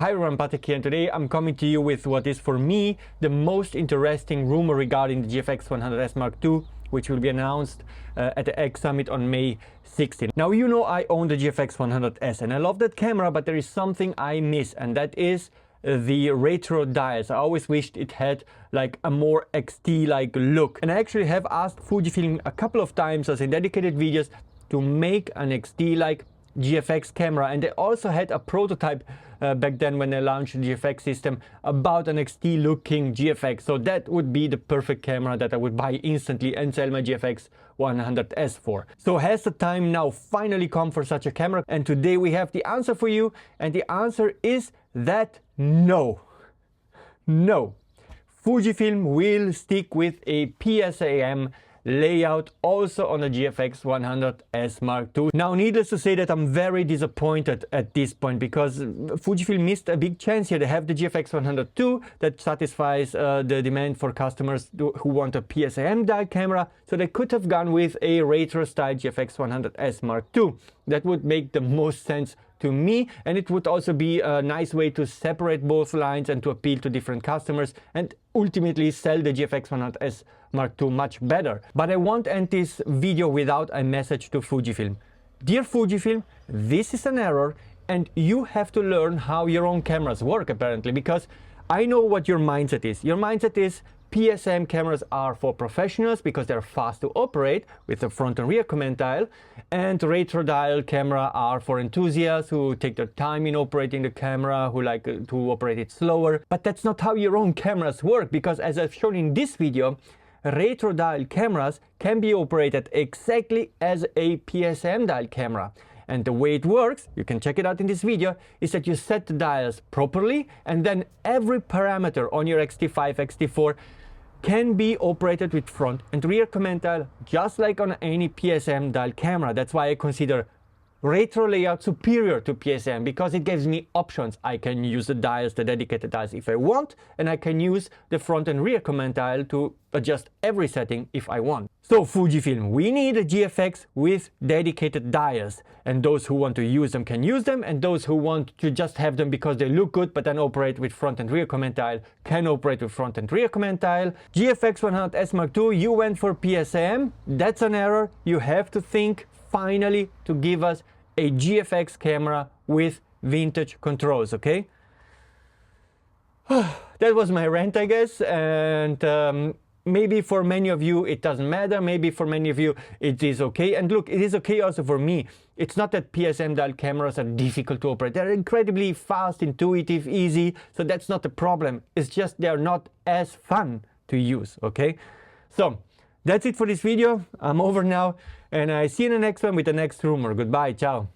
Hi everyone, Patrick here, and today I'm coming to you with what is for me the most interesting rumor regarding the GFX100S Mark II, which will be announced at the X Summit on May 16. Now you know I own the GFX100S and I love that camera, but there is something I miss, and that is the retro dials. I always wished it had like a more XT-like look, and I actually have asked Fujifilm a couple of times as in dedicated videos to make an XT-like GFX camera, and they also had a prototype back then when they launched the GFX system about an XT looking GFX. So that would be the perfect camera that I would buy instantly and sell my GFX100S for. So has the time now finally come for such a camera? And today we have the answer for you, and the answer is that no. Fujifilm will stick with a PSAM layout also on the GFX100S Mark II. Now, needless to say that I'm very disappointed at this point, because Fujifilm missed a big chance here. They have the GFX100 II that satisfies the demand for customers who want a PSAM dial camera, so they could have gone with a retro style GFX100S Mark II. That would make the most sense to me, and it would also be a nice way to separate both lines and to appeal to different customers and ultimately sell the GFX100S Mark II much better. But I won't end this video without a message to Fujifilm. Dear Fujifilm, this is an error and you have to learn how your own cameras work, apparently, because I know what your mindset is. Your mindset is PSAM cameras are for professionals because they're fast to operate with the front and rear command dial, and retro dial camera are for enthusiasts who take their time in operating the camera, who like to operate it slower. But that's not how your own cameras work, because as I've shown in this video, retro dial cameras can be operated exactly as a PSAM dial camera. And the way it works, you can check it out in this video, is that you set the dials properly, and then every parameter on your X-T5, X-T4 can be operated with front and rear command dial, just like on any PSAM dial camera. That's why I consider retro layout superior to PSAM, because it gives me options. I can use the dials, the dedicated dials, if I want, and I can use the front and rear command dial to adjust every setting if I want. So Fujifilm, we need a GFX with dedicated dials, and those who want to use them can use them, and those who want to just have them because they look good but then operate with front and rear command dial can operate with front and rear command dial. GFX100S Mark II, you went for PSAM. That's an error. You have to think finally to give us a GFX camera with vintage controls, okay? That was my rant, I guess, and maybe for many of you it doesn't matter, maybe for many of you it is okay. And look, it is okay also for me. It's not that PSAM dial cameras are difficult to operate. They're incredibly fast, intuitive, easy, so that's not the problem. It's just they're not as fun to use, okay? So that's it for this video. I'm over now, and I see you in the next one with the next rumor. Goodbye, ciao.